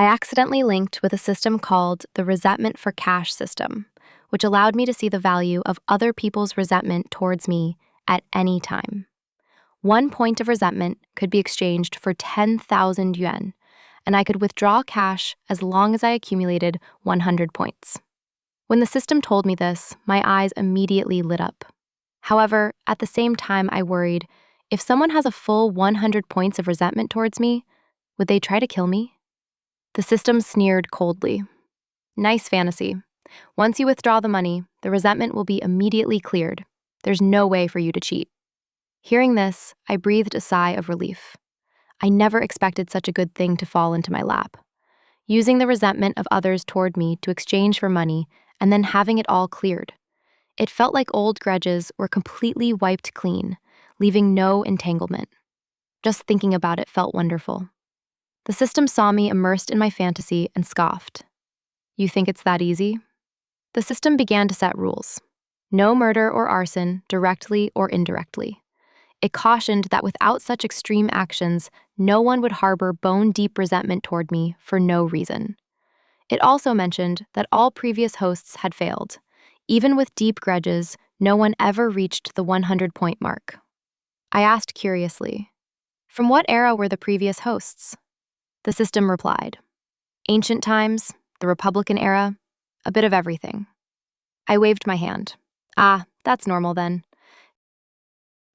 I accidentally linked with a system called the resentment for cash system, which allowed me to see the value of other people's resentment towards me at any time. 1 point of resentment could be exchanged for 10,000 yuan, and I could withdraw cash as long as I accumulated 100 points. When the system told me this, my eyes immediately lit up. However, at the same time, I worried, if someone has a full 100 points of resentment towards me, would they try to kill me? The system sneered coldly. Nice fantasy. Once you withdraw the money, the resentment will be immediately cleared. There's no way for you to cheat. Hearing this, I breathed a sigh of relief. I never expected such a good thing to fall into my lap. Using the resentment of others toward me to exchange for money and then having it all cleared. It felt like old grudges were completely wiped clean, leaving no entanglement. Just thinking about it felt wonderful. The system saw me immersed in my fantasy and scoffed. You think it's that easy? The system began to set rules. No murder or arson, directly or indirectly. It cautioned that without such extreme actions, no one would harbor bone-deep resentment toward me for no reason. It also mentioned that all previous hosts had failed. Even with deep grudges, no one ever reached the 100-point mark. I asked curiously, from what era were the previous hosts? The system replied, ancient times, the Republican era, a bit of everything. I waved my hand. Ah, that's normal then.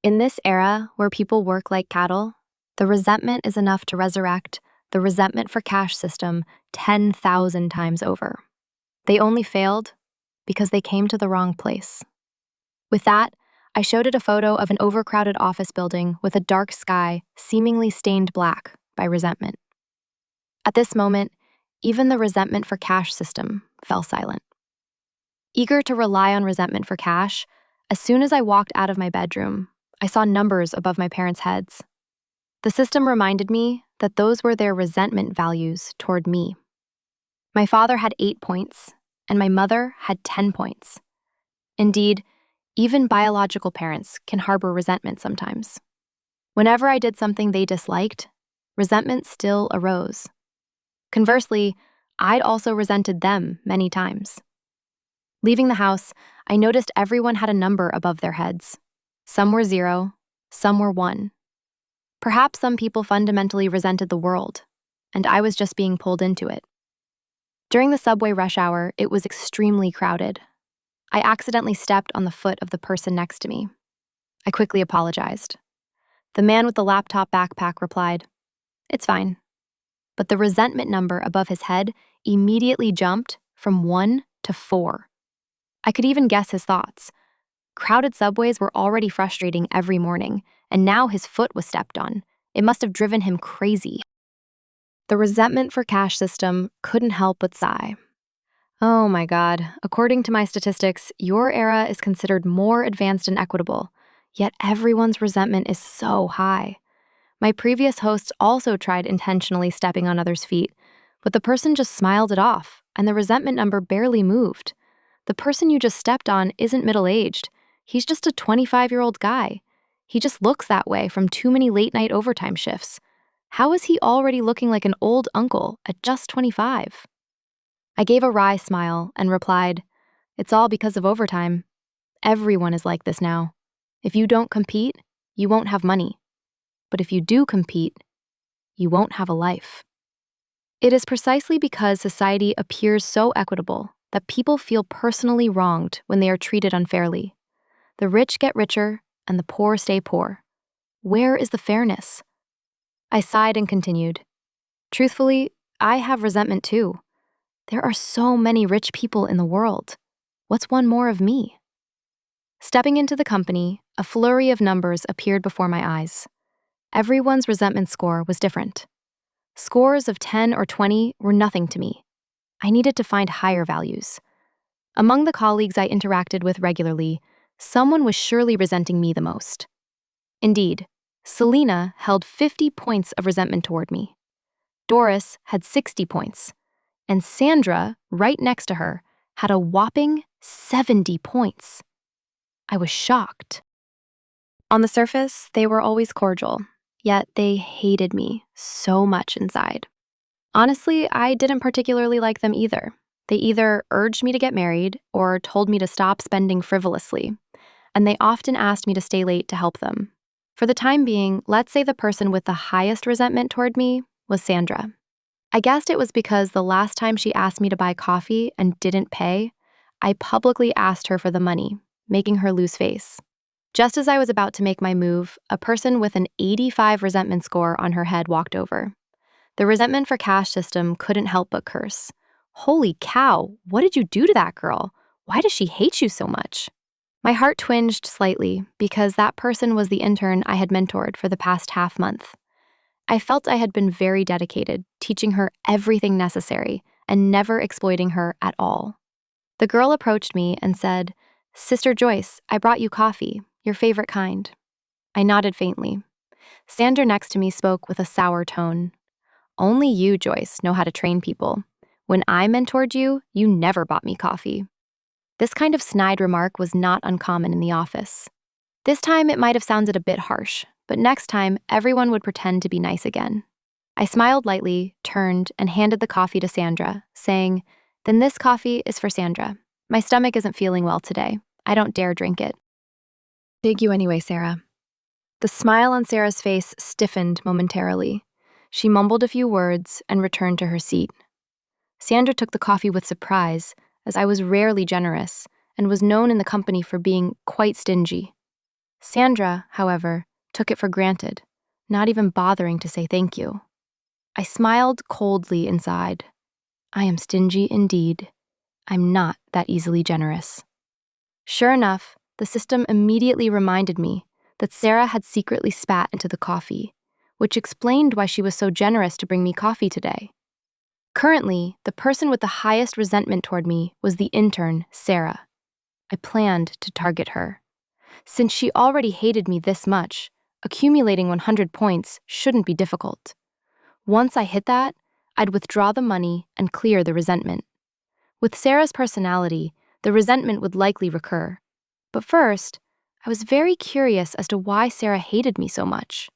In this era, where people work like cattle, the resentment is enough to resurrect the resentment for cash system 10,000 times over. They only failed because they came to the wrong place. With that, I showed it a photo of an overcrowded office building with a dark sky seemingly stained black by resentment. At this moment, even the resentment for cash system fell silent. Eager to rely on resentment for cash, as soon as I walked out of my bedroom, I saw numbers above my parents' heads. The system reminded me that those were their resentment values toward me. My father had 8 points, and my mother had 10 points. Indeed, even biological parents can harbor resentment sometimes. Whenever I did something they disliked, resentment still arose. Conversely, I'd also resented them many times. Leaving the house, I noticed everyone had a number above their heads. Some were 0, some were 1. Perhaps some people fundamentally resented the world, and I was just being pulled into it. During the subway rush hour, it was extremely crowded. I accidentally stepped on the foot of the person next to me. I quickly apologized. The man with the laptop backpack replied, "It's fine." But the resentment number above his head immediately jumped from 1 to 4. I could even guess his thoughts. Crowded subways were already frustrating every morning, and now his foot was stepped on. It must have driven him crazy. The resentment for cash system couldn't help but sigh. Oh my God, according to my statistics, your era is considered more advanced and equitable, yet everyone's resentment is so high. My previous hosts also tried intentionally stepping on others' feet, but the person just smiled it off, and the resentment number barely moved. The person you just stepped on isn't middle-aged. He's just a 25-year-old guy. He just looks that way from too many late-night overtime shifts. How is he already looking like an old uncle at just 25? I gave a wry smile and replied, "It's all because of overtime. Everyone is like this now. If you don't compete, you won't have money. But if you do compete, you won't have a life." It is precisely because society appears so equitable that people feel personally wronged when they are treated unfairly. The rich get richer, and the poor stay poor. Where is the fairness? I sighed and continued. Truthfully, I have resentment too. There are so many rich people in the world. What's one more of me? Stepping into the company, a flurry of numbers appeared before my eyes. Everyone's resentment score was different. Scores of 10 or 20 were nothing to me. I needed to find higher values. Among the colleagues I interacted with regularly, someone was surely resenting me the most. Indeed, Selena held 50 points of resentment toward me. Doris had 60 points, and Sandra, right next to her, had a whopping 70 points. I was shocked. On the surface, they were always cordial, yet they hated me so much inside. Honestly, I didn't particularly like them either. They either urged me to get married or told me to stop spending frivolously, and they often asked me to stay late to help them. For the time being, let's say the person with the highest resentment toward me was Sandra. I guessed it was because the last time she asked me to buy coffee and didn't pay, I publicly asked her for the money, making her lose face. Just as I was about to make my move, a person with an 85 resentment score on her head walked over. The resentment for cash system couldn't help but curse. Holy cow, what did you do to that girl? Why does she hate you so much? My heart twinged slightly because that person was the intern I had mentored for the past half month. I felt I had been very dedicated, teaching her everything necessary and never exploiting her at all. The girl approached me and said, "Sister Joyce, I brought you coffee, your favorite kind." I nodded faintly. Sandra next to me spoke with a sour tone. "Only you, Joyce, know how to train people. When I mentored you, you never bought me coffee." This kind of snide remark was not uncommon in the office. This time it might have sounded a bit harsh, but next time everyone would pretend to be nice again. I smiled lightly, turned, and handed the coffee to Sandra, saying, "Then this coffee is for Sandra. My stomach isn't feeling well today. I don't dare drink it." "Thank you anyway, Sarah." The smile on Sarah's face stiffened momentarily. She mumbled a few words and returned to her seat. Sandra took the coffee with surprise, as I was rarely generous and was known in the company for being quite stingy. Sandra, however, took it for granted, not even bothering to say thank you. I smiled coldly inside. I am stingy indeed. I'm not that easily generous. Sure enough, the system immediately reminded me that Sarah had secretly spat into the coffee, which explained why she was so generous to bring me coffee today. Currently, the person with the highest resentment toward me was the intern, Sarah. I planned to target her. Since she already hated me this much, accumulating 100 points shouldn't be difficult. Once I hit that, I'd withdraw the money and clear the resentment. With Sarah's personality, the resentment would likely recur. But first, I was very curious as to why Sarah hated me so much.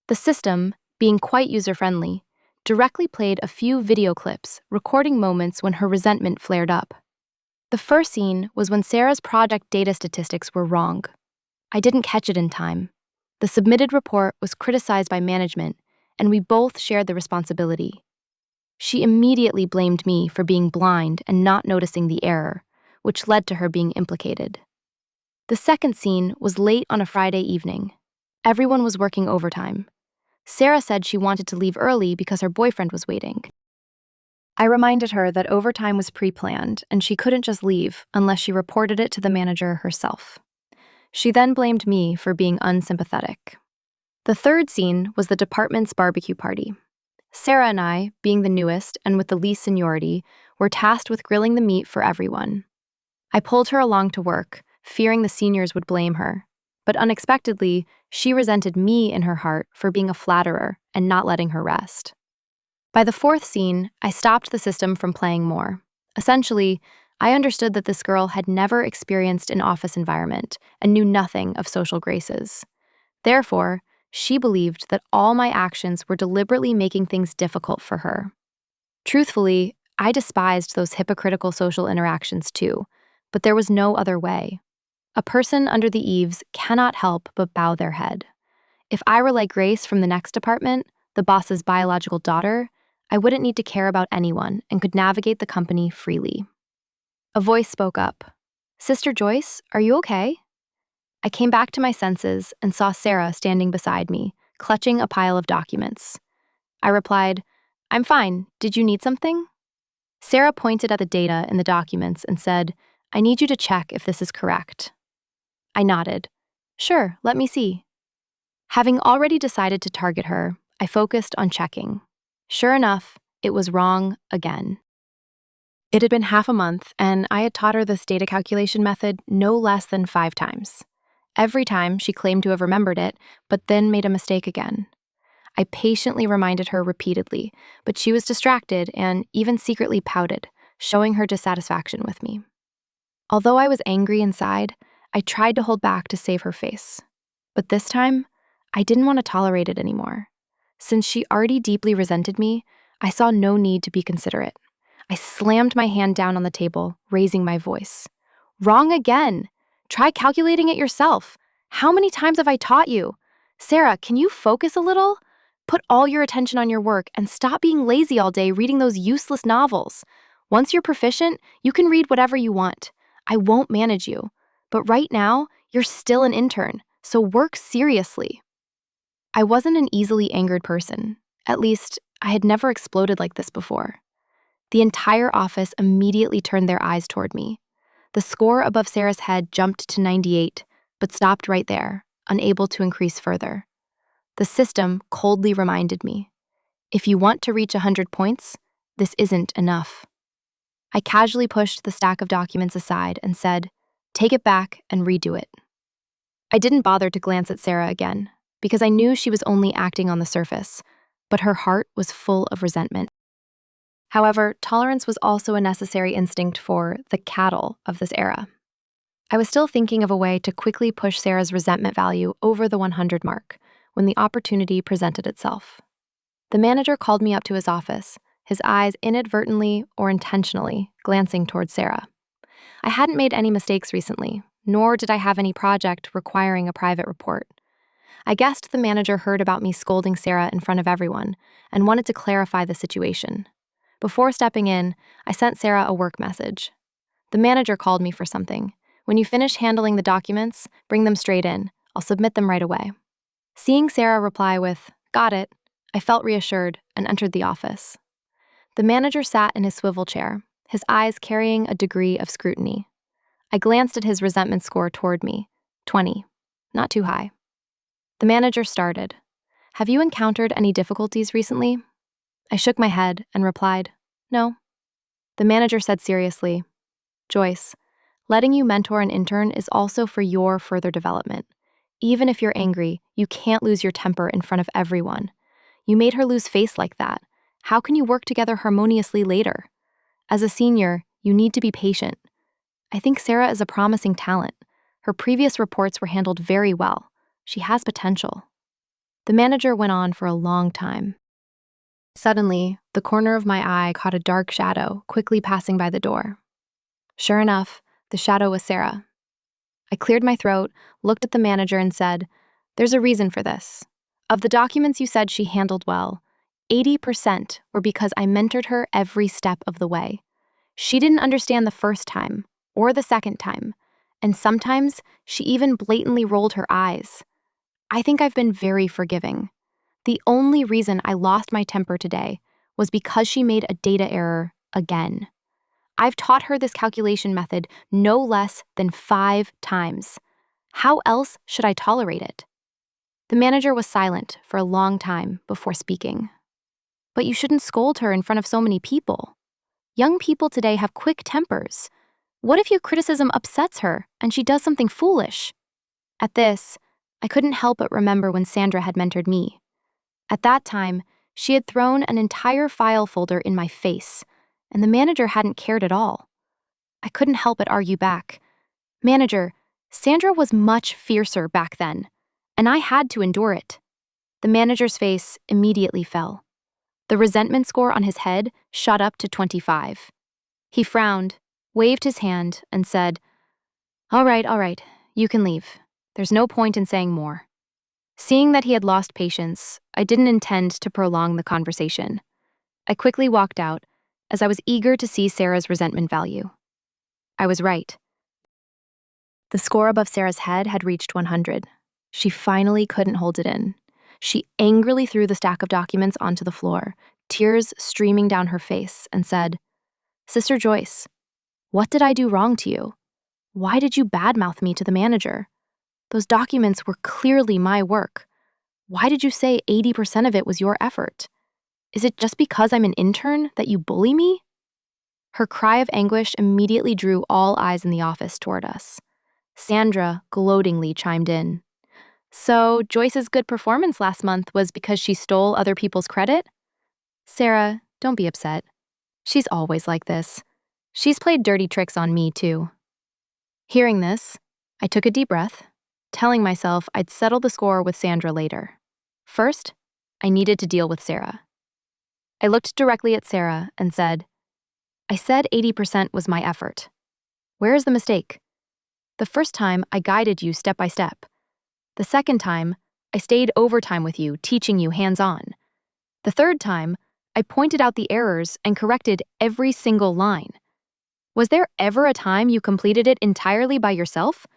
The system, being quite user-friendly, directly played a few video clips recording moments when her resentment flared up. The first scene was when Sarah's project data statistics were wrong. I didn't catch it in time. The submitted report was criticized by management, and we both shared the responsibility. She immediately blamed me for being blind and not noticing the error, which led to her being implicated. The second scene was late on a Friday evening. Everyone was working overtime. Sarah said she wanted to leave early because her boyfriend was waiting. I reminded her that overtime was pre-planned and she couldn't just leave unless she reported it to the manager herself. She then blamed me for being unsympathetic. The third scene was the department's barbecue party. Sarah and I, being the newest and with the least seniority, were tasked with grilling the meat for everyone. I pulled her along to work, fearing the seniors would blame her. But unexpectedly, she resented me in her heart for being a flatterer and not letting her rest. By the fourth scene, I stopped the system from playing more. Essentially, I understood that this girl had never experienced an office environment and knew nothing of social graces. Therefore, she believed that all my actions were deliberately making things difficult for her. Truthfully, I despised those hypocritical social interactions too, but there was no other way. A person under the eaves cannot help but bow their head. If I were like Grace from the next department, the boss's biological daughter, I wouldn't need to care about anyone and could navigate the company freely. A voice spoke up. "Sister Joyce, are you okay?" I came back to my senses and saw Sarah standing beside me, clutching a pile of documents. I replied, "I'm fine. Did you need something?" Sarah pointed at the data in the documents and said, "I need you to check if this is correct." I nodded. "Sure, let me see." Having already decided to target her, I focused on checking. Sure enough, it was wrong again. It had been half a month, and I had taught her this data calculation method no less than 5 times. Every time, she claimed to have remembered it, but then made a mistake again. I patiently reminded her repeatedly, but she was distracted and even secretly pouted, showing her dissatisfaction with me. Although I was angry inside, I tried to hold back to save her face. But this time, I didn't want to tolerate it anymore. Since she already deeply resented me, I saw no need to be considerate. I slammed my hand down on the table, raising my voice. Wrong again. Try calculating it yourself. How many times have I taught you? Sarah, can you focus a little? Put all your attention on your work and stop being lazy all day reading those useless novels. Once you're proficient, you can read whatever you want. I won't manage you. But right now, you're still an intern, so work seriously. I wasn't an easily angered person. At least, I had never exploded like this before. The entire office immediately turned their eyes toward me. The score above Sarah's head jumped to 98, but stopped right there, unable to increase further. The system coldly reminded me, if you want to reach 100 points, this isn't enough. I casually pushed the stack of documents aside and said, take it back and redo it. I didn't bother to glance at Sarah again, because I knew she was only acting on the surface, but her heart was full of resentment. However, tolerance was also a necessary instinct for the cattle of this era. I was still thinking of a way to quickly push Sarah's resentment value over the 100 mark when the opportunity presented itself. The manager called me up to his office, his eyes inadvertently or intentionally glancing towards Sarah. I hadn't made any mistakes recently, nor did I have any project requiring a private report. I guessed the manager heard about me scolding Sarah in front of everyone and wanted to clarify the situation. Before stepping in, I sent Sarah a work message. The manager called me for something. When you finish handling the documents, bring them straight in. I'll submit them right away. Seeing Sarah reply with, got it, I felt reassured and entered the office. The manager sat in his swivel chair, his eyes carrying a degree of scrutiny. I glanced at his resentment score toward me, 20, not too high. The manager started. Have you encountered any difficulties recently? I shook my head and replied, no. The manager said seriously, Joyce, letting you mentor an intern is also for your further development. Even if you're angry, you can't lose your temper in front of everyone. You made her lose face like that. How can you work together harmoniously later? As a senior, you need to be patient. I think Sarah is a promising talent. Her previous reports were handled very well. She has potential. The manager went on for a long time. Suddenly, the corner of my eye caught a dark shadow quickly passing by the door. Sure enough, the shadow was Sarah. I cleared my throat, looked at the manager and said, there's a reason for this. Of the documents you said she handled well, 80% were because I mentored her every step of the way. She didn't understand the first time or the second time, and sometimes she even blatantly rolled her eyes. I think I've been very forgiving. The only reason I lost my temper today was because she made a data error again. I've taught her this calculation method no less than 5 times. How else should I tolerate it? The manager was silent for a long time before speaking. But you shouldn't scold her in front of so many people. Young people today have quick tempers. What if your criticism upsets her and she does something foolish? At this, I couldn't help but remember when Sandra had mentored me. At that time, she had thrown an entire file folder in my face, and the manager hadn't cared at all. I couldn't help but argue back. Manager, Sandra was much fiercer back then, and I had to endure it. The manager's face immediately fell. The resentment score on his head shot up to 25. He frowned, waved his hand, and said, all right, you can leave. There's no point in saying more. Seeing that he had lost patience, I didn't intend to prolong the conversation. I quickly walked out, as I was eager to see Sarah's resentment value. I was right. The score above Sarah's head had reached 100. She finally couldn't hold it in. She angrily threw the stack of documents onto the floor, tears streaming down her face, and said, Sister Joyce, what did I do wrong to you? Why did you badmouth me to the manager? Those documents were clearly my work. Why did you say 80% of it was your effort? Is it just because I'm an intern that you bully me? Her cry of anguish immediately drew all eyes in the office toward us. Sandra gloatingly chimed in. So Joyce's good performance last month was because she stole other people's credit? Sarah, don't be upset. She's always like this. She's played dirty tricks on me, too. Hearing this, I took a deep breath, telling myself I'd settle the score with Sandra later. First, I needed to deal with Sarah. I looked directly at Sarah and said, I said 80% was my effort. Where is the mistake? The first time, I guided you step by step. The second time, I stayed overtime with you, teaching you hands-on. The third time, I pointed out the errors and corrected every single line. Was there ever a time you completed it entirely by yourself?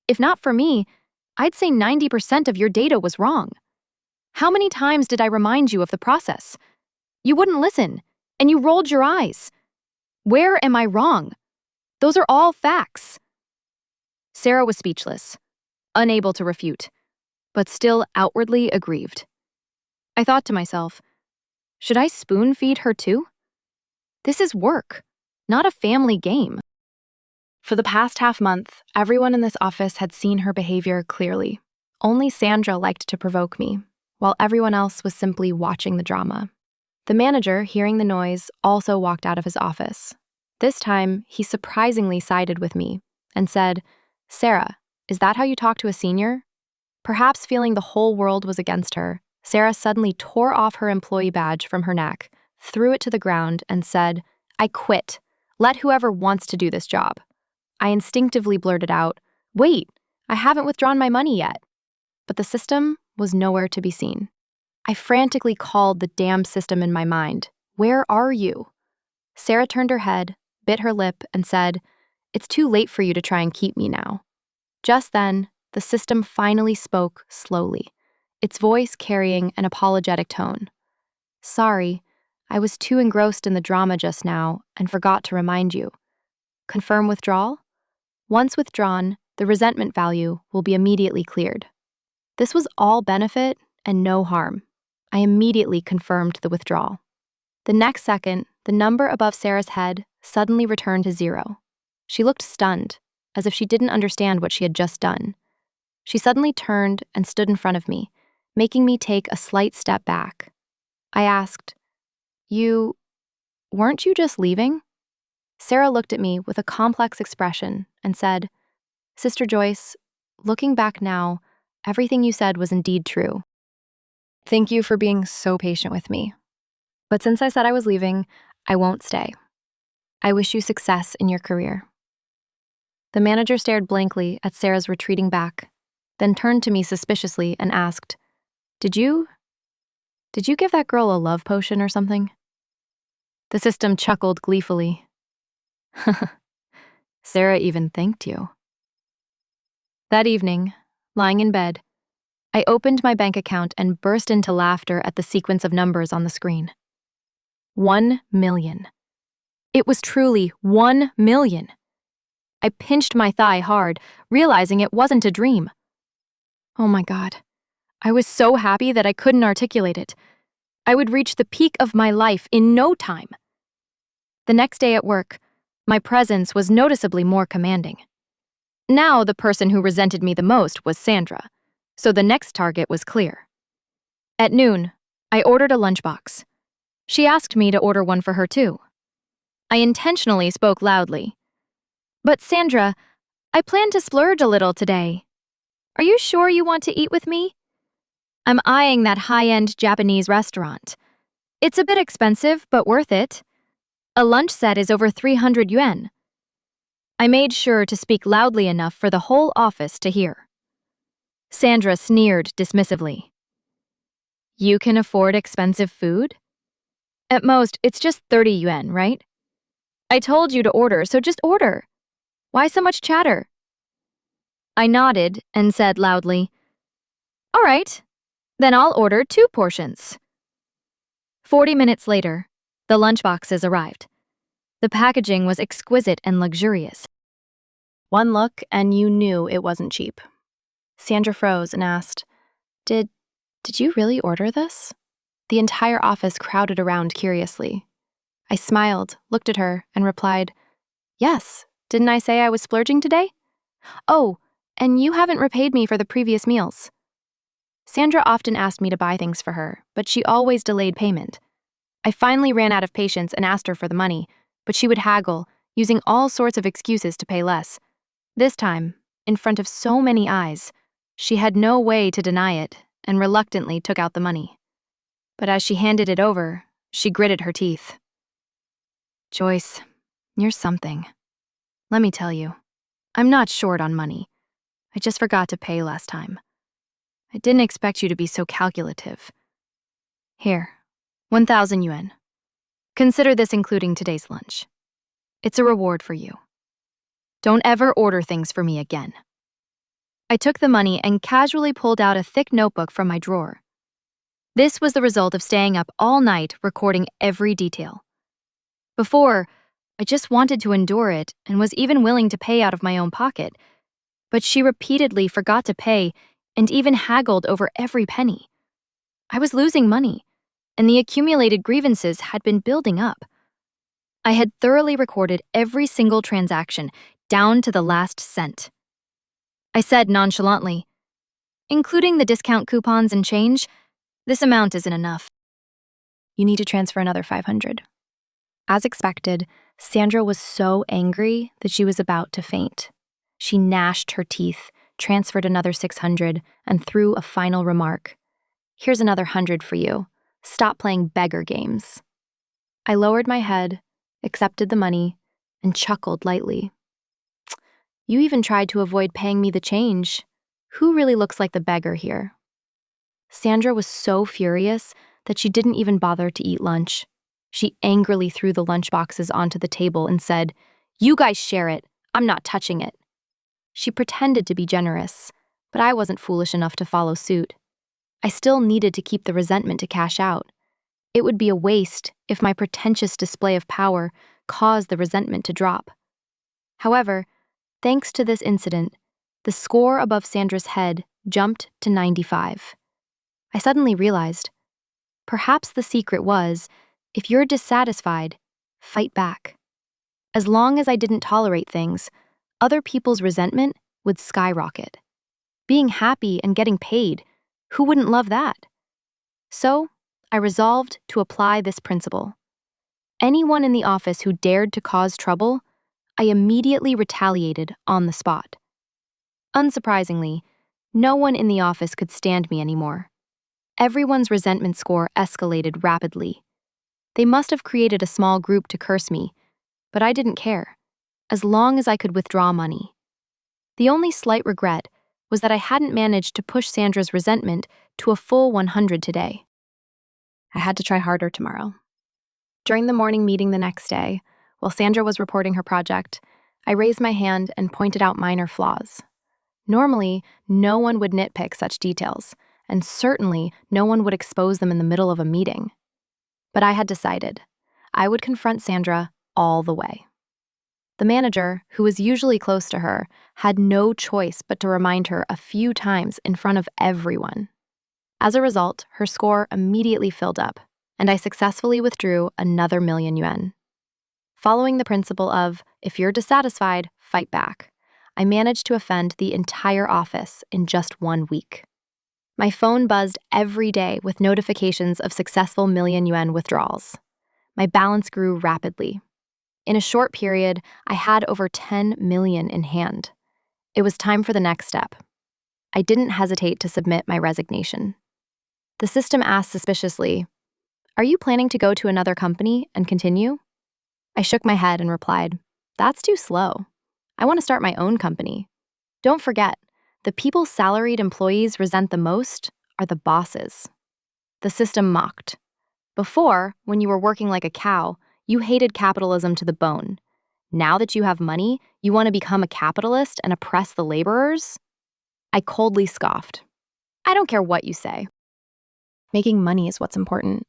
If not for me, I'd say 90% of your data was wrong. How many times did I remind you of the process? You wouldn't listen, and you rolled your eyes. Where am I wrong? Those are all facts. Sarah was speechless, unable to refute, but still outwardly aggrieved. I thought to myself, should I spoon-feed her too? This is work, not a family game. For the past half-month, everyone in this office had seen her behavior clearly. Only Sandra liked to provoke me, while everyone else was simply watching the drama. The manager, hearing the noise, also walked out of his office. This time, he surprisingly sided with me and said, Sarah, is that how you talk to a senior? Perhaps feeling the whole world was against her, Sarah suddenly tore off her employee badge from her neck, threw it to the ground, and said, I quit. Let whoever wants to do this job. I instinctively blurted out, wait, I haven't withdrawn my money yet. But the system was nowhere to be seen. I frantically called the damn system in my mind. Where are you? Sarah turned her head, bit her lip, and said, it's too late for you to try and keep me now. Just then, the system finally spoke slowly, its voice carrying an apologetic tone. Sorry, I was too engrossed in the drama just now and forgot to remind you. Confirm withdrawal? Once withdrawn, the resentment value will be immediately cleared. This was all benefit and no harm. I immediately confirmed the withdrawal. The next second, the number above Sarah's head suddenly returned to 0. She looked stunned, as if she didn't understand what she had just done. She suddenly turned and stood in front of me, making me take a slight step back. I asked, weren't you just leaving? Sarah looked at me with a complex expression and said, Sister Joyce, looking back now, everything you said was indeed true. Thank you for being so patient with me. But since I said I was leaving, I won't stay. I wish you success in your career. The manager stared blankly at Sarah's retreating back, then turned to me suspiciously and asked, Did you give that girl a love potion or something? The system chuckled gleefully. Sarah even thanked you. That evening, lying in bed, I opened my bank account and burst into laughter at the sequence of numbers on the screen. 1 million. It was truly 1 million. I pinched my thigh hard, realizing it wasn't a dream. Oh my God. I was so happy that I couldn't articulate it. I would reach the peak of my life in no time. The next day at work, my presence was noticeably more commanding. Now the person who resented me the most was Sandra, so the next target was clear. At noon, I ordered a lunchbox. She asked me to order one for her too. I intentionally spoke loudly. But Sandra, I plan to splurge a little today. Are you sure you want to eat with me? I'm eyeing that high-end Japanese restaurant. It's a bit expensive, but worth it. A lunch set is over 300 yuan. I made sure to speak loudly enough for the whole office to hear. Sandra sneered dismissively. You can afford expensive food? At most, it's just 30 yuan, right? I told you to order, so just order. Why so much chatter? I nodded and said loudly, All right, then I'll order 2 portions. 40 minutes later, the lunchboxes arrived. The packaging was exquisite and luxurious. One look and you knew it wasn't cheap. Sandra froze and asked, Did you really order this? The entire office crowded around curiously. I smiled, looked at her, and replied, Yes, didn't I say I was splurging today? Oh, and you haven't repaid me for the previous meals. Sandra often asked me to buy things for her, but she always delayed payment. I finally ran out of patience and asked her for the money, but she would haggle, using all sorts of excuses to pay less. This time, in front of so many eyes, she had no way to deny it and reluctantly took out the money. But as she handed it over, She gritted her teeth. Joyce, you're something. Let me tell you, I'm not short on money. I just forgot to pay last time. I didn't expect you to be so calculative. Here, 1,000 yuan. Consider this including today's lunch. It's a reward for you. Don't ever order things for me again. I took the money and casually pulled out a thick notebook from my drawer. This was the result of staying up all night recording every detail. Before, I just wanted to endure it and was even willing to pay out of my own pocket, but she repeatedly forgot to pay and even haggled over every penny. I was losing money, and the accumulated grievances had been building up. I had thoroughly recorded every single transaction, down to the last cent. I said nonchalantly, including the discount coupons and change, this amount isn't enough. You need to transfer another 500. As expected, Sandra was so angry that she was about to faint. She gnashed her teeth, transferred another 600, and threw a final remark. Here's another 100 for you. Stop playing beggar games. I lowered my head, accepted the money, and chuckled lightly. You even tried to avoid paying me the change. Who really looks like the beggar here? Sandra was so furious that she didn't even bother to eat lunch. She angrily threw the lunch boxes onto the table and said, "You guys share it. I'm not touching it." She pretended to be generous, but I wasn't foolish enough to follow suit. I still needed to keep the resentment to cash out. It would be a waste if my pretentious display of power caused the resentment to drop. However, thanks to this incident, the score above Sandra's head jumped to 95. I suddenly realized, perhaps the secret was, if you're dissatisfied, fight back. As long as I didn't tolerate things, other people's resentment would skyrocket. Being happy and getting paid, who wouldn't love that? So, I resolved to apply this principle. Anyone in the office who dared to cause trouble, I immediately retaliated on the spot. Unsurprisingly, no one in the office could stand me anymore. Everyone's resentment score escalated rapidly. They must have created a small group to curse me, but I didn't care, as long as I could withdraw money. The only slight regret was that I hadn't managed to push Sandra's resentment to a full 100 today. I had to try harder tomorrow. During the morning meeting the next day, while Sandra was reporting her project, I raised my hand and pointed out minor flaws. Normally, no one would nitpick such details, and certainly no one would expose them in the middle of a meeting. But I had decided I would confront Sandra all the way. The manager, who was usually close to her, had no choice but to remind her a few times in front of everyone. As a result, her score immediately filled up, and I successfully withdrew another 1,000,000 yuan. Following the principle of, if you're dissatisfied, fight back, I managed to offend the entire office in just 1 week. My phone buzzed every day with notifications of successful 1,000,000 yuan withdrawals. My balance grew rapidly. In a short period, I had over 10 million in hand. It was time for the next step. I didn't hesitate to submit my resignation. The system asked suspiciously, "Are you planning to go to another company and continue?" I shook my head and replied, "That's too slow. I want to start my own company." Don't forget, the people salaried employees resent the most are the bosses. The system mocked. Before, when you were working like a cow, you hated capitalism to the bone. Now that you have money, you want to become a capitalist and oppress the laborers? I coldly scoffed. I don't care what you say. Making money is what's important.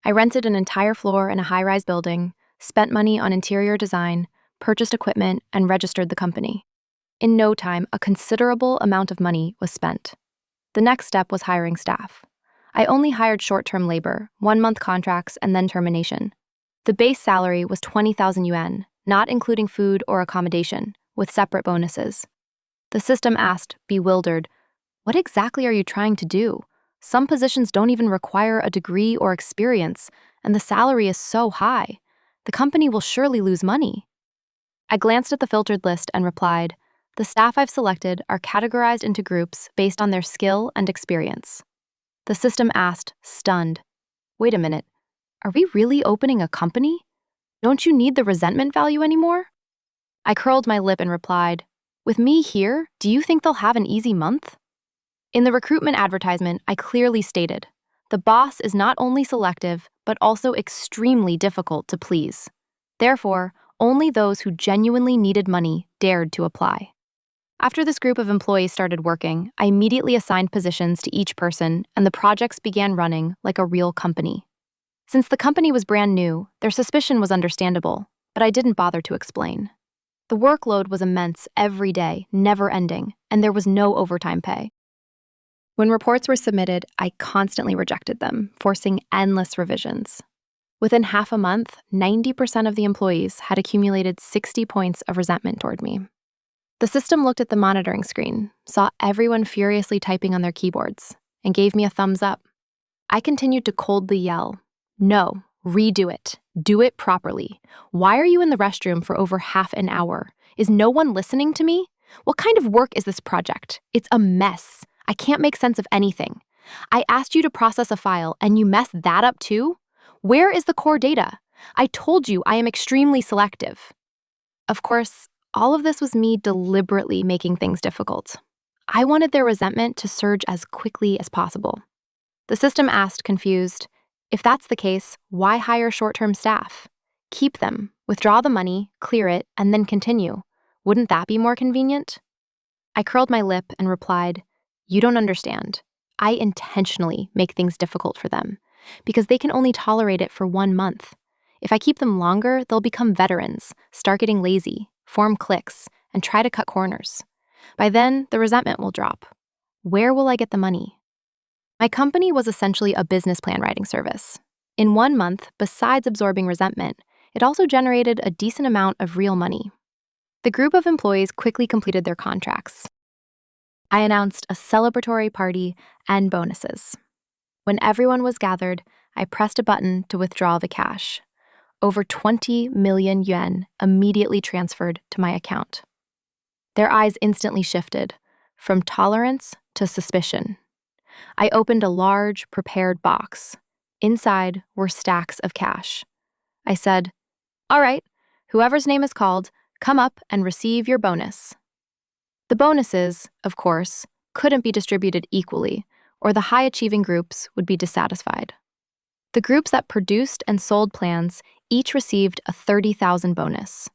I rented an entire floor in a high-rise building, spent money on interior design, purchased equipment, and registered the company. In no time, a considerable amount of money was spent. The next step was hiring staff. I only hired short-term labor, 1-month contracts, and then termination. The base salary was 20,000 yuan, not including food or accommodation, with separate bonuses. The system asked, bewildered, "What exactly are you trying to do? Some positions don't even require a degree or experience, and the salary is so high. The company will surely lose money." I glanced at the filtered list and replied, "The staff I've selected are categorized into groups based on their skill and experience." The system asked, stunned, "Wait a minute, Are we really opening a company? Don't you need the resentment value anymore? I curled my lip and replied, with me here, do you think they'll have an easy month? In the recruitment advertisement, I clearly stated, the boss is not only selective, but also extremely difficult to please. Therefore, only those who genuinely needed money dared to apply. After this group of employees started working, I immediately assigned positions to each person, and the projects began running like a real company. Since the company was brand new, their suspicion was understandable, but I didn't bother to explain. The workload was immense every day, never ending, and there was no overtime pay. When reports were submitted, I constantly rejected them, forcing endless revisions. Within half a month, 90% of the employees had accumulated 60 points of resentment toward me. The system looked at the monitoring screen, saw everyone furiously typing on their keyboards, and gave me a thumbs up. I continued to coldly yell, "No, redo it. Do it properly. Why are you in the restroom for over half an hour? Is no one listening to me? What kind of work is this project? It's a mess. I can't make sense of anything. I asked you to process a file, and you messed that up too? Where is the core data? I told you I am extremely selective." Of course, all of this was me deliberately making things difficult. I wanted their resentment to surge as quickly as possible. The system asked, confused, if that's the case, why hire short-term staff? Keep them, withdraw the money, clear it, and then continue. Wouldn't that be more convenient? I curled my lip and replied, you don't understand. I intentionally make things difficult for them because they can only tolerate it for 1 month. If I keep them longer, they'll become veterans, start getting lazy, form cliques, and try to cut corners. By then, the resentment will drop. Where will I get the money? My company was essentially a business plan writing service. In 1 month, besides absorbing resentment, it also generated a decent amount of real money. The group of employees quickly completed their contracts. I announced a celebratory party and bonuses. When everyone was gathered, I pressed a button to withdraw the cash. Over 20 million yuan immediately transferred to my account. Their eyes instantly shifted, from tolerance to suspicion. I opened a large, prepared box. Inside were stacks of cash. I said, all right, whoever's name is called, come up and receive your bonus. The bonuses, of course, couldn't be distributed equally, or the high-achieving groups would be dissatisfied. The groups that produced and sold plans each received a 30,000 bonus.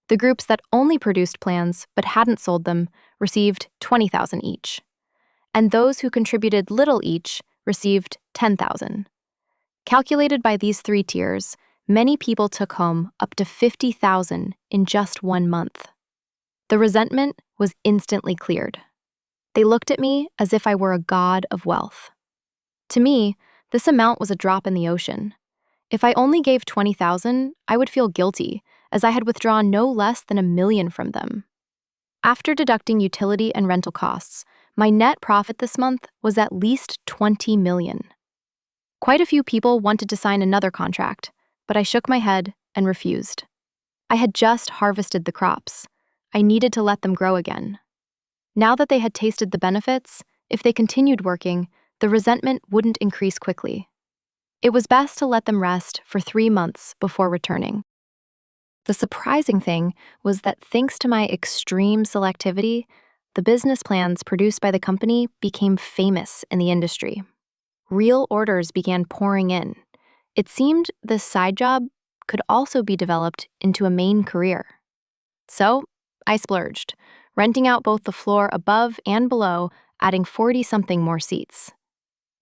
The groups that only produced plans but hadn't sold them received 20,000 each. And those who contributed little each received 10,000. Calculated by these 3 tiers, many people took home up to 50,000 in just 1 month. The resentment was instantly cleared. They looked at me as if I were a god of wealth. To me, this amount was a drop in the ocean. If I only gave 20,000, I would feel guilty, as I had withdrawn no less than 1 million from them. After deducting utility and rental costs, my net profit this month was at least 20 million. Quite a few people wanted to sign another contract, but I shook my head and refused. I had just harvested the crops. I needed to let them grow again. Now that they had tasted the benefits, if they continued working, the resentment wouldn't increase quickly. It was best to let them rest for 3 months before returning. The surprising thing was that thanks to my extreme selectivity, the business plans produced by the company became famous in the industry. Real orders began pouring in. It seemed this side job could also be developed into a main career. So, I splurged, renting out both the floor above and below, adding 40-something more seats.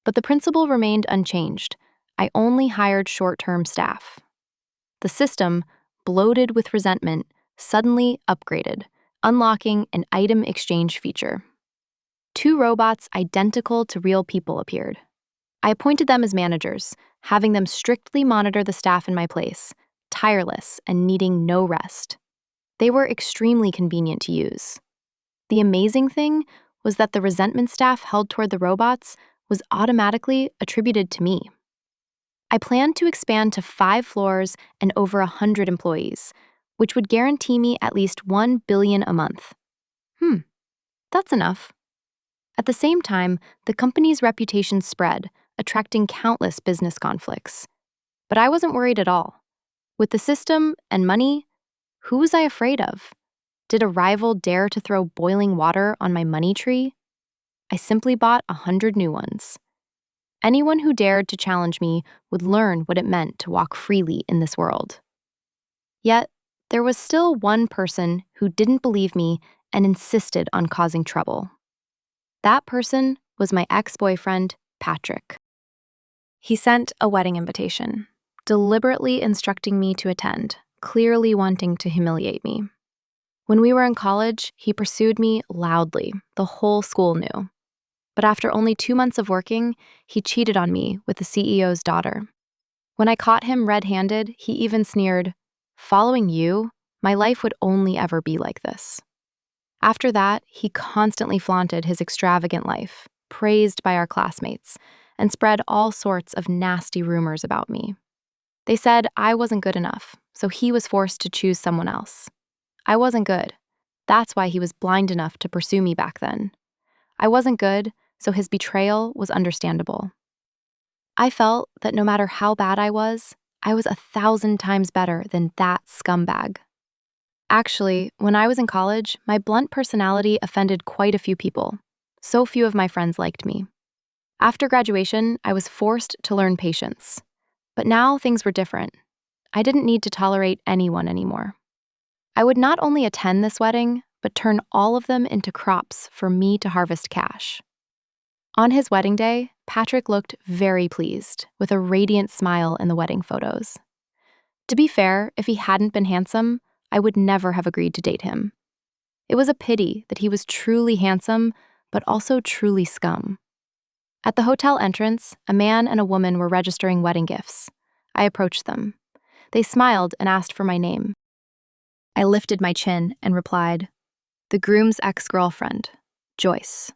But the principle remained unchanged. I only hired short-term staff. The system, bloated with resentment, suddenly upgraded, unlocking an item exchange feature. 2 robots identical to real people appeared. I appointed them as managers, having them strictly monitor the staff in my place, tireless and needing no rest. They were extremely convenient to use. The amazing thing was that the resentment staff held toward the robots was automatically attributed to me. I planned to expand to 5 floors and over 100 employees, which would guarantee me at least 1 billion a month. That's enough. At the same time, the company's reputation spread, attracting countless business conflicts. But I wasn't worried at all. With the system and money, who was I afraid of? Did a rival dare to throw boiling water on my money tree? I simply bought 100 new ones. Anyone who dared to challenge me would learn what it meant to walk freely in this world. Yet, there was still one person who didn't believe me and insisted on causing trouble. That person was my ex-boyfriend, Patrick. He sent a wedding invitation, deliberately instructing me to attend, clearly wanting to humiliate me. When we were in college, he pursued me loudly. The whole school knew. But after only 2 months of working, he cheated on me with the CEO's daughter. When I caught him red-handed, he even sneered, "Following you, my life would only ever be like this." After that, he constantly flaunted his extravagant life, praised by our classmates, and spread all sorts of nasty rumors about me. They said I wasn't good enough, so he was forced to choose someone else. I wasn't good. That's why he was blind enough to pursue me back then. I wasn't good, so his betrayal was understandable. I felt that no matter how bad I was 1,000 times better than that scumbag. Actually, when I was in college, my blunt personality offended quite a few people. So few of my friends liked me. After graduation, I was forced to learn patience. But now things were different. I didn't need to tolerate anyone anymore. I would not only attend this wedding, but turn all of them into crops for me to harvest cash. On his wedding day, Patrick looked very pleased, with a radiant smile in the wedding photos. To be fair, if he hadn't been handsome, I would never have agreed to date him. It was a pity that he was truly handsome, but also truly scum. At the hotel entrance, a man and a woman were registering wedding gifts. I approached them. They smiled and asked for my name. I lifted my chin and replied, "The groom's ex-girlfriend, Joyce."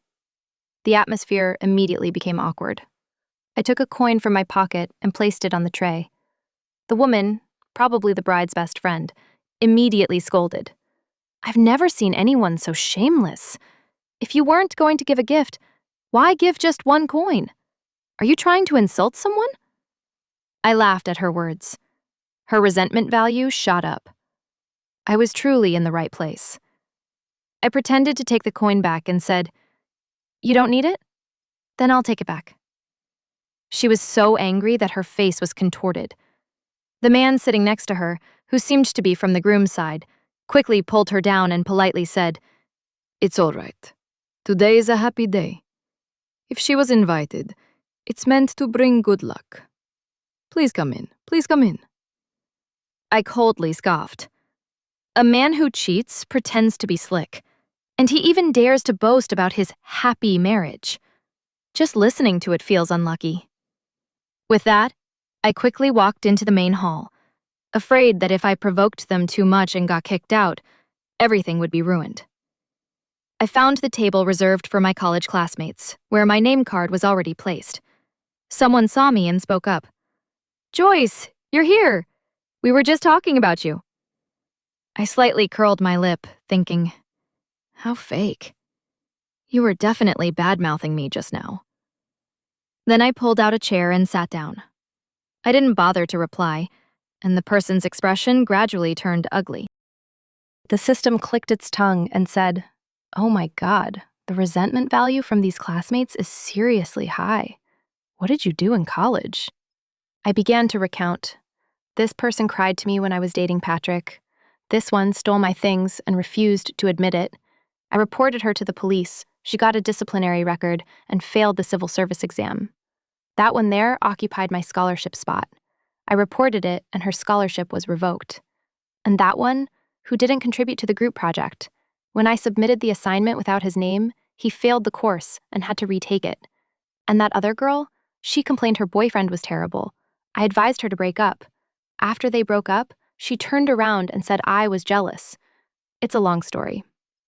The atmosphere immediately became awkward. I took a coin from my pocket and placed it on the tray. The woman, probably the bride's best friend, immediately scolded. "I've never seen anyone so shameless. If you weren't going to give a gift, why give just one coin? Are you trying to insult someone?" I laughed at her words. Her resentment value shot up. I was truly in the right place. I pretended to take the coin back and said, "You don't need it? Then I'll take it back." She was so angry that her face was contorted. The man sitting next to her, who seemed to be from the groom's side, quickly pulled her down and politely said, "It's all right. Today is a happy day. If she was invited, it's meant to bring good luck. Please come in, please come in." I coldly scoffed. A man who cheats pretends to be slick, and he even dares to boast about his happy marriage. Just listening to it feels unlucky. With that, I quickly walked into the main hall, afraid that if I provoked them too much and got kicked out, everything would be ruined. I found the table reserved for my college classmates, where my name card was already placed. Someone saw me and spoke up. "Joyce, you're here. We were just talking about you." I slightly curled my lip, thinking, how fake. You were definitely bad-mouthing me just now. Then I pulled out a chair and sat down. I didn't bother to reply, and the person's expression gradually turned ugly. The system clicked its tongue and said, "Oh my God, the resentment value from these classmates is seriously high. What did you do in college?" I began to recount. This person cried to me when I was dating Patrick. This one stole my things and refused to admit it. I reported her to the police. She got a disciplinary record and failed the civil service exam. That one there occupied my scholarship spot. I reported it and her scholarship was revoked. And that one, who didn't contribute to the group project, when I submitted the assignment without his name, he failed the course and had to retake it. And that other girl, she complained her boyfriend was terrible. I advised her to break up. After they broke up, she turned around and said I was jealous. It's a long story.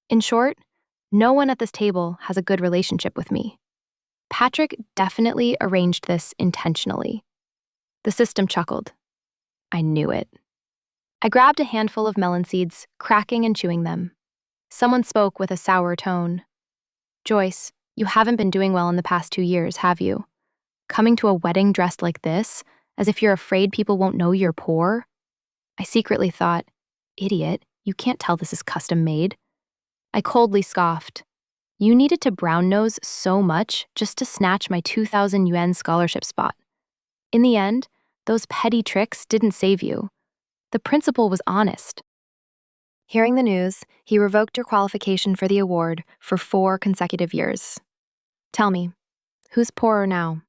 In short, no one at this table has a good relationship with me. Patrick definitely arranged this intentionally. The system chuckled. I knew it. I grabbed a handful of melon seeds, cracking and chewing them. Someone spoke with a sour tone. "Joyce, you haven't been doing well in the past 2 years, have you? Coming to a wedding dressed like this, As if you're afraid people won't know you're poor? I secretly thought, idiot, you can't tell this is custom made. I coldly scoffed. You needed to brown nose so much just to snatch my 2,000 yuan scholarship spot. In the end, those petty tricks didn't save you. The principal was honest. Hearing the news, he revoked your qualification for the award for 4 consecutive years. Tell me, who's poorer now?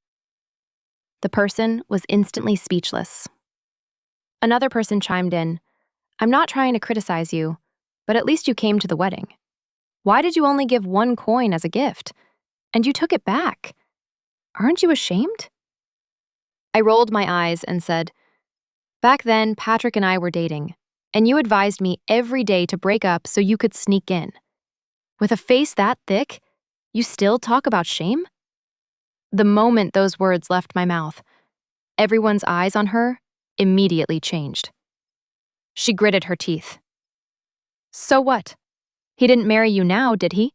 The person was instantly speechless. Another person chimed in, I'm not trying to criticize you, but at least you came to the wedding. Why did you only give 1 coin as a gift? And you took it back. Aren't you ashamed? I rolled my eyes and said, back then, Patrick and I were dating, and you advised me every day to break up so you could sneak in. With a face that thick, you still talk about shame? The moment those words left my mouth, everyone's eyes on her immediately changed. She gritted her teeth. So what? He didn't marry you now, did he?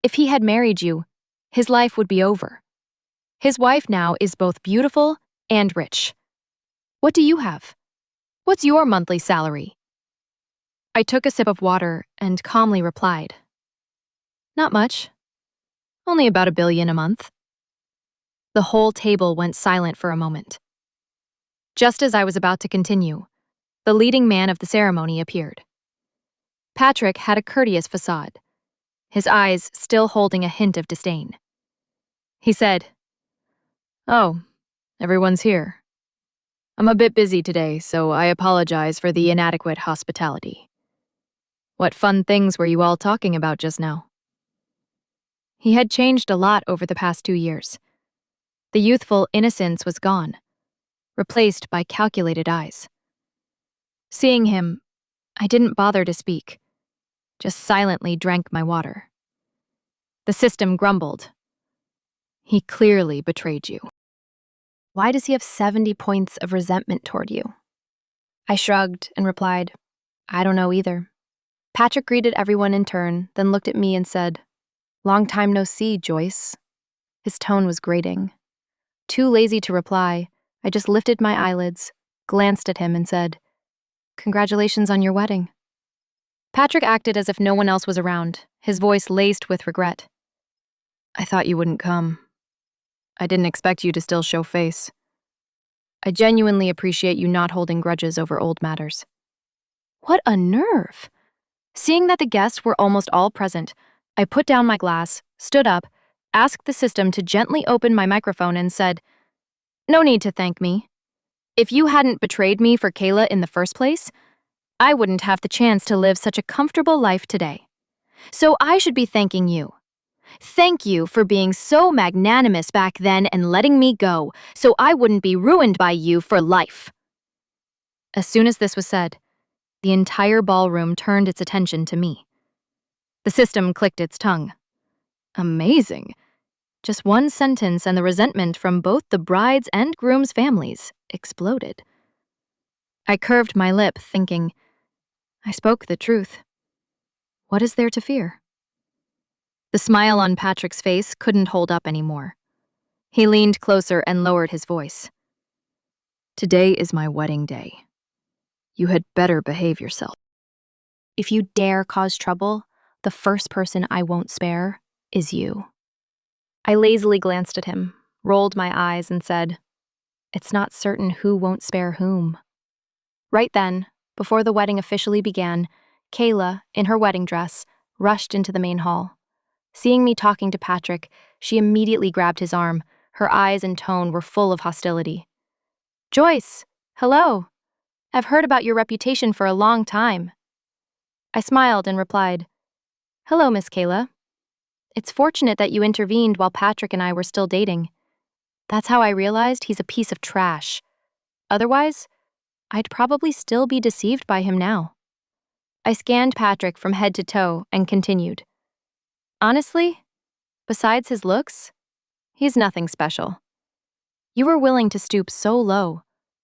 If he had married you, his life would be over. His wife now is both beautiful and rich. What do you have? What's your monthly salary? I took a sip of water and calmly replied, not much. Only about 1 billion a month. The whole table went silent for a moment. Just as I was about to continue, the leading man of the ceremony appeared. Patrick had a courteous facade, his eyes still holding a hint of disdain. He said, oh, everyone's here. I'm a bit busy today, so I apologize for the inadequate hospitality. What fun things were you all talking about just now? He had changed a lot over the past 2 years. The youthful innocence was gone, replaced by calculated eyes. Seeing him, I didn't bother to speak, just silently drank my water. The system grumbled. He clearly betrayed you. Why does he have 70 points of resentment toward you? I shrugged and replied, I don't know either. Patrick greeted everyone in turn, then looked at me and said, long time no see, Joyce. His tone was grating. Too lazy to reply, I just lifted my eyelids, glanced at him and said, congratulations on your wedding. Patrick acted as if no one else was around, his voice laced with regret. I thought you wouldn't come. I didn't expect you to still show face. I genuinely appreciate you not holding grudges over old matters. What a nerve! Seeing that the guests were almost all present, I put down my glass, stood up, asked the system to gently open my microphone and said, no need to thank me. If you hadn't betrayed me for Kayla in the first place, I wouldn't have the chance to live such a comfortable life today. So I should be thanking you. Thank you for being so magnanimous back then and letting me go, so I wouldn't be ruined by you for life. As soon as this was said, the entire ballroom turned its attention to me. The system clicked its tongue. Amazing. Just one sentence and the resentment from both the bride's and groom's families exploded. I curved my lip, thinking, I spoke the truth. What is there to fear? The smile on Patrick's face couldn't hold up anymore. He leaned closer and lowered his voice. Today is my wedding day. You had better behave yourself. If you dare cause trouble, the first person I won't spare is you. I lazily glanced at him, rolled my eyes, and said, it's not certain who won't spare whom. Right then, before the wedding officially began, Kayla, in her wedding dress, rushed into the main hall. Seeing me talking to Patrick, she immediately grabbed his arm. Her eyes and tone were full of hostility. Joyce, hello. I've heard about your reputation for a long time. I smiled and replied, hello, Miss Kayla. It's fortunate that you intervened while Patrick and I were still dating. That's how I realized he's a piece of trash. Otherwise, I'd probably still be deceived by him now. I scanned Patrick from head to toe and continued. Honestly, besides his looks, he's nothing special. You were willing to stoop so low,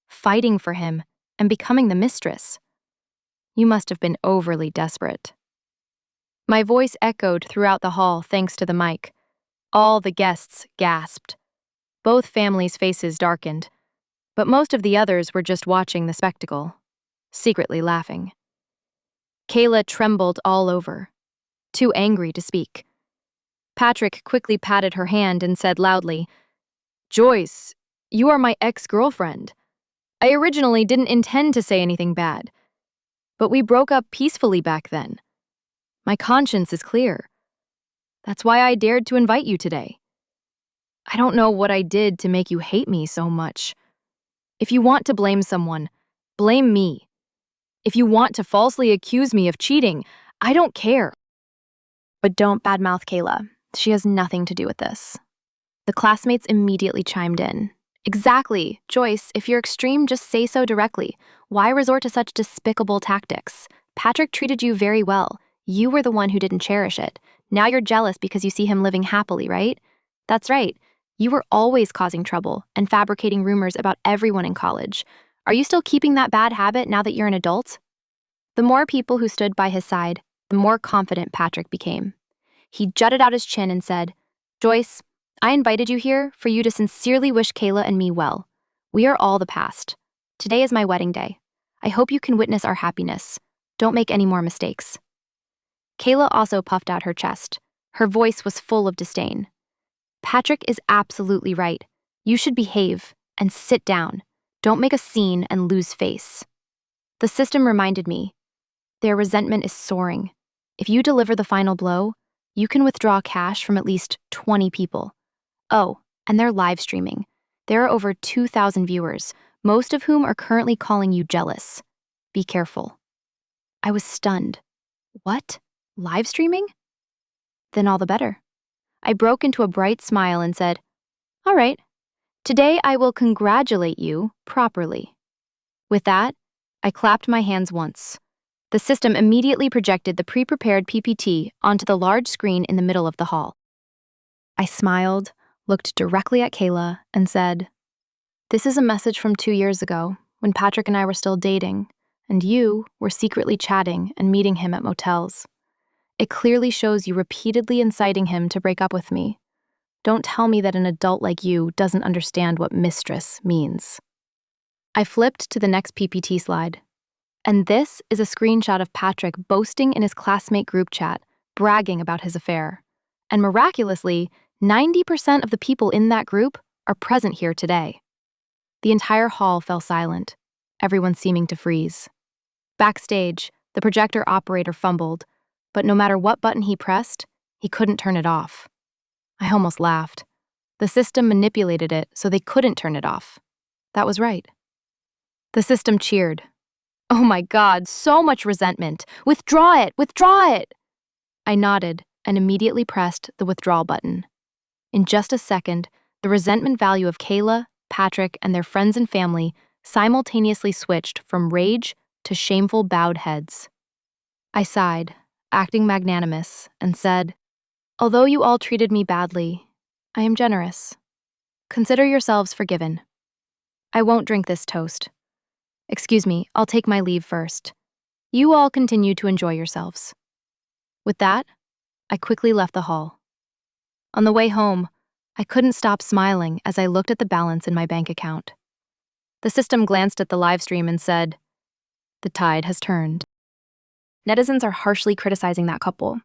fighting for him and becoming the mistress. You must have been overly desperate. My voice echoed throughout the hall thanks to the mic. All the guests gasped. Both families' faces darkened. but most of the others were just watching the spectacle, secretly laughing. Kayla trembled all over, too angry to speak. Patrick quickly patted her hand and said loudly, "Joyce, you are my ex-girlfriend. I originally didn't intend to say anything bad, but we broke up peacefully back then. My conscience is clear. That's why I dared to invite you today. I don't know what I did to make you hate me so much. If you want to blame someone, blame me. If you want to falsely accuse me of cheating, I don't care. But don't badmouth Kayla. She has nothing to do with this." The classmates immediately chimed in. "Exactly. Joyce, if you're extreme, just say so directly. Why resort to such despicable tactics? Patrick treated you very well. You were the one who didn't cherish it. Now you're jealous because you see him living happily, right? That's right. You were always causing trouble and fabricating rumors about everyone in college. Are you still keeping that bad habit now that you're an adult?" The more people who stood by his side, the more confident Patrick became. He jutted out his chin and said, "Joyce, I invited you here for you to sincerely wish Kayla and me well. We are all the past. Today is my wedding day. I hope you can witness our happiness. Don't make any more mistakes." Kayla also puffed out her chest. Her voice was full of disdain. "Patrick is absolutely right. You should behave and sit down. Don't make a scene and lose face." The system reminded me. Their resentment is soaring. If you deliver the final blow, you can withdraw cash from at least 20 people. Oh, and they're live streaming. There are over 2,000 viewers, most of whom are currently calling you jealous. Be careful. I was stunned. What? Live streaming? Then all the better. I broke into a bright smile and said, "All right, today I will congratulate you properly." With that, I clapped my hands once. The system immediately projected the pre-prepared PPT onto the large screen in the middle of the hall. I smiled, looked directly at Kayla, and said, "This is a message from 2 years ago, when Patrick and I were still dating, and you were secretly chatting and meeting him at motels. It clearly shows you repeatedly inciting him to break up with me. Don't tell me that an adult like you doesn't understand what mistress means." I flipped to the next PPT slide. And this is a screenshot of Patrick boasting in his classmate group chat, bragging about his affair. And miraculously, 90% of the people in that group are present here today. The entire hall fell silent, everyone seeming to freeze. Backstage, the projector operator fumbled, but no matter what button he pressed, he couldn't turn it off. I almost laughed. The system manipulated it so they couldn't turn it off. That was right. The system cheered. "Oh my God, so much resentment! Withdraw it! Withdraw it!" I nodded and immediately pressed the withdrawal button. In just a second, the resentment value of Kayla, Patrick, and their friends and family simultaneously switched from rage to shameful bowed heads. I sighed, acting magnanimous, and said, "Although you all treated me badly, I am generous. Consider yourselves forgiven. I won't drink this toast. Excuse me, I'll take my leave first. You all continue to enjoy yourselves." With that, I quickly left the hall. On the way home, I couldn't stop smiling as I looked at the balance in my bank account. The system glanced at the live stream and said, "The tide has turned." Netizens are harshly criticizing that couple.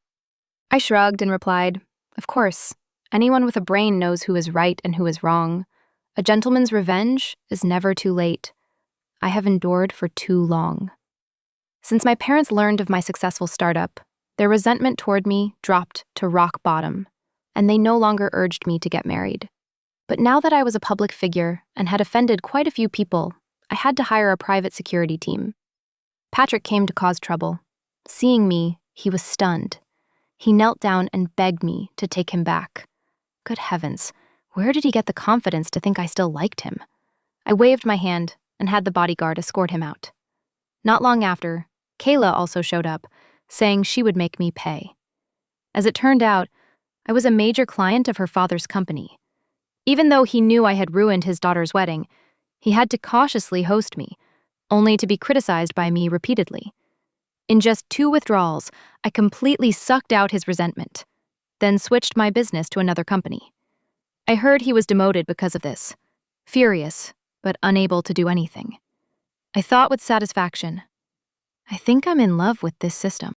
I shrugged and replied, "Of course, anyone with a brain knows who is right and who is wrong. A gentleman's revenge is never too late. I have endured for too long." Since my parents learned of my successful startup, their resentment toward me dropped to rock bottom, and they no longer urged me to get married. But now that I was a public figure and had offended quite a few people, I had to hire a private security team. Patrick came to cause trouble. Seeing me, he was stunned. He knelt down and begged me to take him back. Good heavens, where did he get the confidence to think I still liked him? I waved my hand and had the bodyguard escort him out. Not long after, Kayla also showed up, saying she would make me pay. As it turned out, I was a major client of her father's company. Even though he knew I had ruined his daughter's wedding, he had to cautiously host me, only to be criticized by me repeatedly. In just 2 withdrawals, I completely sucked out his resentment, then switched my business to another company. I heard he was demoted because of this. Furious, but unable to do anything. I thought with satisfaction, I think I'm in love with this system.